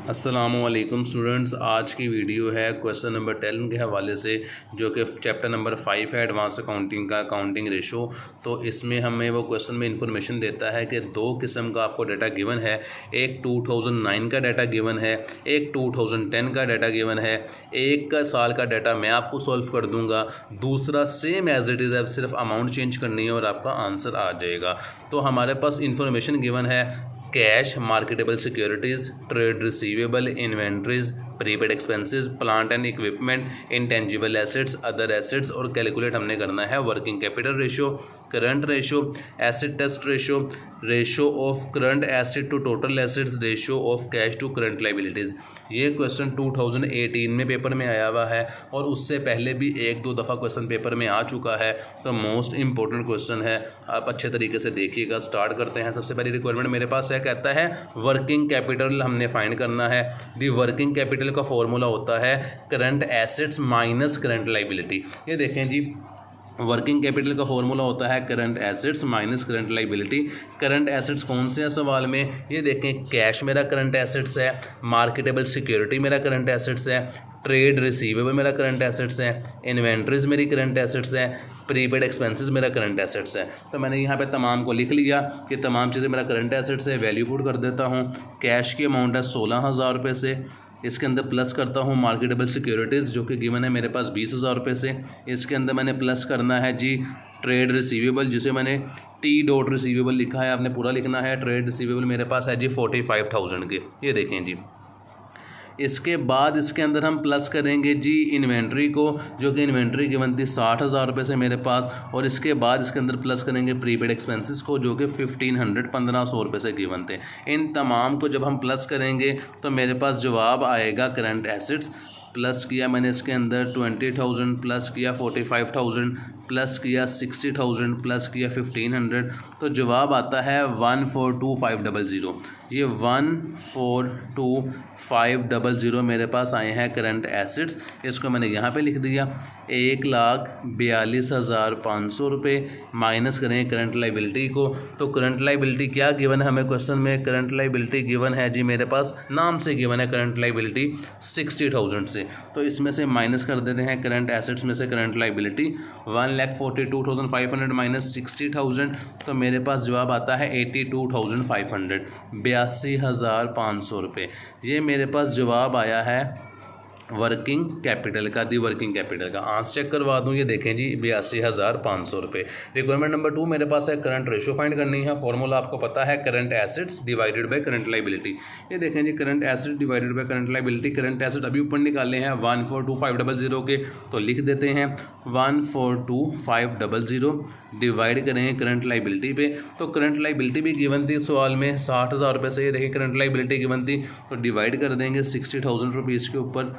अस्सलामुअलैकुम स्टूडेंट्स, आज की वीडियो है क्वेश्चन नंबर 10 के हवाले से, जो कि चैप्टर नंबर 5 है एडवांस अकाउंटिंग का अकाउंटिंग रेशो। तो इसमें हमें वो क्वेश्चन में इंफॉर्मेशन देता है कि दो किस्म का आपको डाटा गिवन है। एक 2009 का डाटा गिवन है, एक 2010 का डाटा गिवन है। एक का साल का डाटा मैं आपको सॉल्व कर दूंगा, दूसरा सेम एज इट इज़, अब सिर्फ अमाउंट चेंज करनी है और आपका आंसर आ जाएगा। तो हमारे पास इंफॉर्मेशन गिवन है cash, marketable securities, trade receivable, inventories, prepaid expenses, plant and equipment, intangible assets, other assets, और कैलकुलेट हमने करना है working capital ratio, current ratio, acid test ratio, ratio of current asset to total assets, ratio of cash to current liabilities. ये question 2018 में paper में आया हुआ है और उससे पहले भी एक दो दफ़ा क्वेश्चन पेपर में आ चुका है। तो मोस्ट इंपॉर्टेंट क्वेश्चन है, आप अच्छे तरीके से देखिएगा। स्टार्ट करते हैं। सबसे पहली रिक्वायरमेंट मेरे पास है, कहता है वर्किंग कैपिटल हमने फाइंड करना है। दी वर्किंग कैपिटल का फॉर्मूला होता है current assets minus current liability. ये देखें जी, वर्किंग कैपिटल का फॉर्मूला होता है current assets minus current liability. Current assets कौन से हैं सवाल में? ये देखें, कैश मेरा करंट एसेट्स है, मार्केटेबल सिक्योरिटी मेरा करंट एसेट्स है, ट्रेड रिसीवेबल मेरा करंट एसेट्स है, इन्वेंट्रीज मेरी करंट एसेट्स है, प्रीपेड एक्सपेंसेस मेरा करंट एसेट्स है। तो मैंने यहाँ पे तमाम को लिख लिया कि तमाम चीज़ें मेरा करंट एसेट्स है। वैल्यू पुट कर देता हूँ। कैश की अमाउंट है 16,000 रुपये से, इसके अंदर प्लस करता हूँ मार्केटेबल सिक्योरिटीज़ जो कि गिवन है मेरे पास 20,000 रुपये से। इसके अंदर मैंने प्लस करना है जी ट्रेड रिसीवेबल, जिसे मैंने टी डॉट रिसीवेबल लिखा है, आपने पूरा लिखना है। ट्रेड रिसीवेबल मेरे पास है जी 45,000 के। ये देखें जी, इसके बाद इसके अंदर हम प्लस करेंगे जी इन्वेंट्री को, जो कि इन्वेंट्री गिवन थी 60,000 रुपये से मेरे पास। और इसके बाद इसके अंदर प्लस करेंगे प्रीपेड एक्सपेंसेस को, जो कि 1500 रुपये से गिवन थे। इन तमाम को जब हम प्लस करेंगे तो मेरे पास जवाब आएगा करंट एसेट्स। प्लस किया मैंने इसके अंदर 20,000, प्लस किया 45,000, प्लस किया 60,000, प्लस किया 1500, तो जवाब आता है 142,500। ये 142,500 मेरे पास आए हैं करंट एसेट्स। इसको मैंने यहाँ पे लिख दिया। 1,42,500 रुपये माइनस करें करंट लाइबिलिटी को। तो करंट लाइबिलिटी क्या गिवन है हमें क्वेश्चन में? करंट लाइबिलिटी गिवन है जी मेरे पास, नाम से गिवन है करंट लाइबिलिटी 60,000 से। तो इसमें से माइनस कर देते हैं करंट एसेट्स में से करंट लाइबिलिटी। 1,42,500 माइनस 60,000, तो मेरे पास जवाब आता है 82,500, 82,500 रुपये। ये मेरे पास जवाब आया है वर्किंग कैपिटल का, दी वर्किंग कैपिटल का। आंसर चेक करवा दूँ, ये देखें जी 82,500 रुपये। रिक्वायरमेंट नंबर 2 मेरे पास है करंट रेशो फाइंड करनी है। फॉर्मूला आपको पता है current assets divided by current liability. ये देखें जी, current asset divided by current liability. Current asset अभी ऊपर निकाले हैं 142,500 के, तो लिख देते हैं 142,500 डिवाइड करेंगे करंट लाइबिलिटी पे। तो करंट लाइबिलिटी भी गिवन थी सवाल में 60,000 रुपये से। ये देखिए करंट लाइबिलिटी गिवन थी, तो डिवाइड कर देंगे 60,000 रुपीज़ के ऊपर।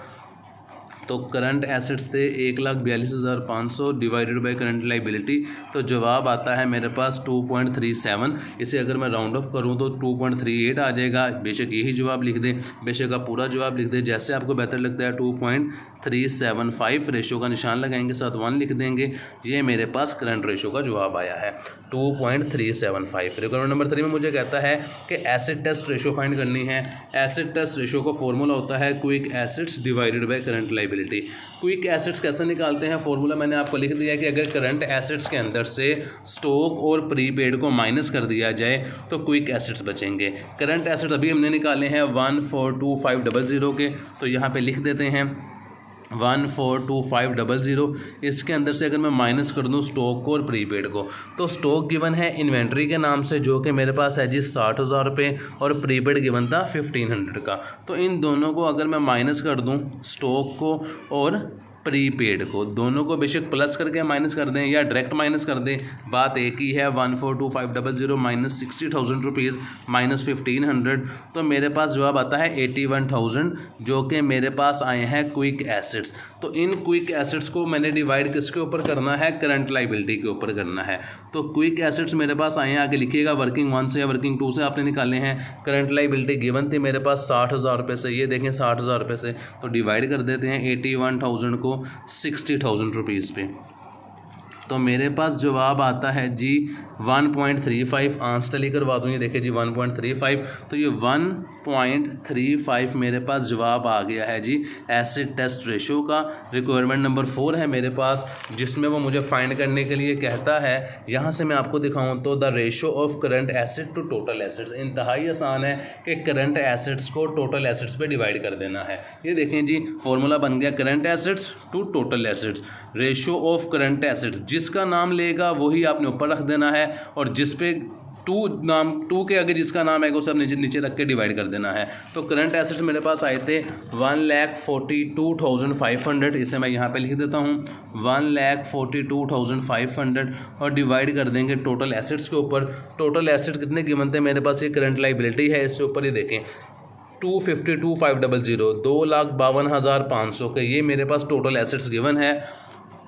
तो करंट एसेट्स थे 1,42,500 डिवाइडेड बाय करंट लाइबिलिटी, तो जवाब आता है मेरे पास 2.37। इसे अगर मैं राउंड ऑफ करूं तो 2.38 आ जाएगा। बेशक यही जवाब लिख दें, बेशक आप पूरा जवाब लिख दें, जैसे आपको बेहतर लगता है। 2.375 रेशो का निशान लगाएंगे, साथ 1 लिख देंगे। ये मेरे पास करंट रेशो का जवाब आया है 2.375। रिक्वायरमेंट नंबर 3 में मुझे कहता है कि एसिड टेस्ट रेशो फाइंड करनी है। एसिड टेस्ट रेशो का फॉर्मूला होता है quick assets divided by current liability. Quick assets कैसे निकालते हैं? फॉर्मूला मैंने आपको लिख दिया है कि अगर करंट एसेट्स के अंदर से स्टॉक और प्रीपेड को माइनस कर दिया जाए तो क्विक एसेट्स बचेंगे। करंट एसेट्स अभी हमने निकाले हैं 142,500 के, तो यहाँ पे लिख देते हैं 142,500। इसके अंदर से अगर मैं माइनस कर दूं स्टॉक को और प्रीपेड को, तो स्टॉक गिवन है इन्वेंट्री के नाम से, जो कि मेरे पास है जी 60,000 रुपये, और प्रीपेड गिवन था 1500 का। तो इन दोनों को अगर मैं माइनस कर दूं, स्टॉक को और प्रीपेड को, दोनों को बेशक प्लस करके माइनस कर दें या डायरेक्ट माइनस कर दें, बात एक ही है। 142,500 माइनस 60,000 रुपीज़ माइनस 1500, तो मेरे पास जवाब आता है 81,000, जो कि मेरे पास आए हैं क्विक एसेट्स। तो इन क्विक एसेट्स को मैंने डिवाइड किसके ऊपर करना है? करंट लाइबिलिटी के ऊपर करना है। तो क्विक एसेट्स मेरे पास आए हैं, आगे लिखिएगा वर्किंग 1 से या वर्किंग 2 से आपने निकाले हैं। करंट लाइबिलिटी गिवन थी मेरे पास 60,000 रुपये से, ये देखें 60,000 रुपये से, तो डिवाइड कर देते हैं 81,000 को 60,000 रुपीज़ पे। तो मेरे पास जवाब आता है जी 1.35। आंसर टैली करवा दूँ, ये देखिए जी 1.35। तो ये 1.35 मेरे पास जवाब आ गया है जी एसिड टेस्ट रेशो का। रिक्वायरमेंट नंबर 4 है मेरे पास, जिसमें वो मुझे फाइंड करने के लिए कहता है, यहाँ से मैं आपको दिखाऊँ तो the ratio of current asset to total assets. इंतहाई आसान है कि करंट एसिड्स को टोटल एसिड्स पे डिवाइड कर देना है। ये देखें जी फॉर्मूला बन गया current assets to total assets. Ratio of current assets, जिसका नाम लेगा वही आपने ऊपर रख देना है, और जिस पे टू के आगे जिसका नाम आएगा उसे आप नीचे रख के डिवाइड कर देना है। तो करंट एसिड्स मेरे पास आए थे 1,42,500, इसे मैं यहाँ पे लिख देता हूँ 1,42,500, और डिवाइड कर देंगे टोटल एसिड्स के ऊपर। टोटल एसिड्स कितने गिवन थे मेरे पास, ये करंट लाइबिलिटी है, इससे ऊपर ही देखें 252,500, 2,52,500 के ये मेरे पास टोटल एसिड्स गिवन है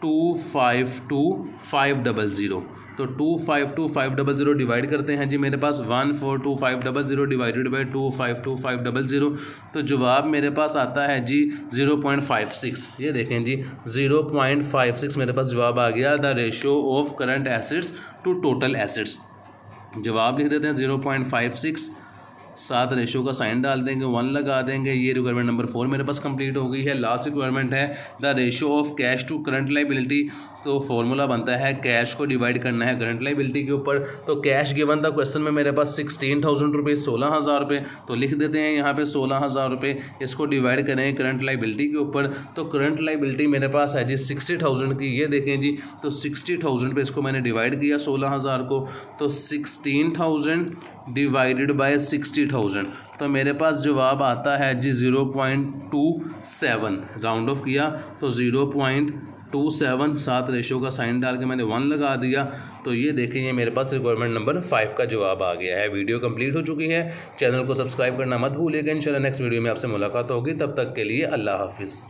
252,500। तो 252,500 डिवाइड करते हैं जी मेरे पास 142,500 डिवाइडेड बाई 252,500, तो जवाब मेरे पास आता है जी 0.56। ये देखें जी 0.56 मेरे पास जवाब आ गया the ratio of current assets to total assets. जवाब लिख देते हैं 0.56, साथ रेशो का साइन डाल देंगे, 1 लगा देंगे। ये रिक्वायरमेंट नंबर 4 मेरे पास कंप्लीट हो गई है। लास्ट रिक्वायरमेंट है the ratio of cash to current liability. तो फॉर्मूला बनता है कैश को डिवाइड करना है करंट लाइबिलिटी के ऊपर। तो कैश गिवन था क्वेश्चन में मेरे पास 16,000 रुपये, 16,000 रुपये, तो लिख देते हैं यहाँ पे 16,000 रुपये। इसको डिवाइड करें करंट लाइबिलिटी के ऊपर, तो करंट लाइबिलिटी मेरे पास है जी 60,000 की। ये देखें जी, तो 60,000 पे इसको मैंने डिवाइड किया 16,000 को, तो 16,000 डिवाइडेड बाय 60,000, तो मेरे पास जवाब आता है जी 0.27। राउंड ऑफ किया तो 0.27, साथ रेशो का साइन डाल के मैंने 1 लगा दिया। तो ये देखें, ये मेरे पास रिक्वायरमेंट नंबर 5 का जवाब आ गया है। वीडियो कंप्लीट हो चुकी है। चैनल को सब्सक्राइब करना मत भूलिएगा। इंशाल्लाह नेक्स्ट वीडियो में आपसे मुलाकात होगी। तब तक के लिए अल्लाह हाफिज़।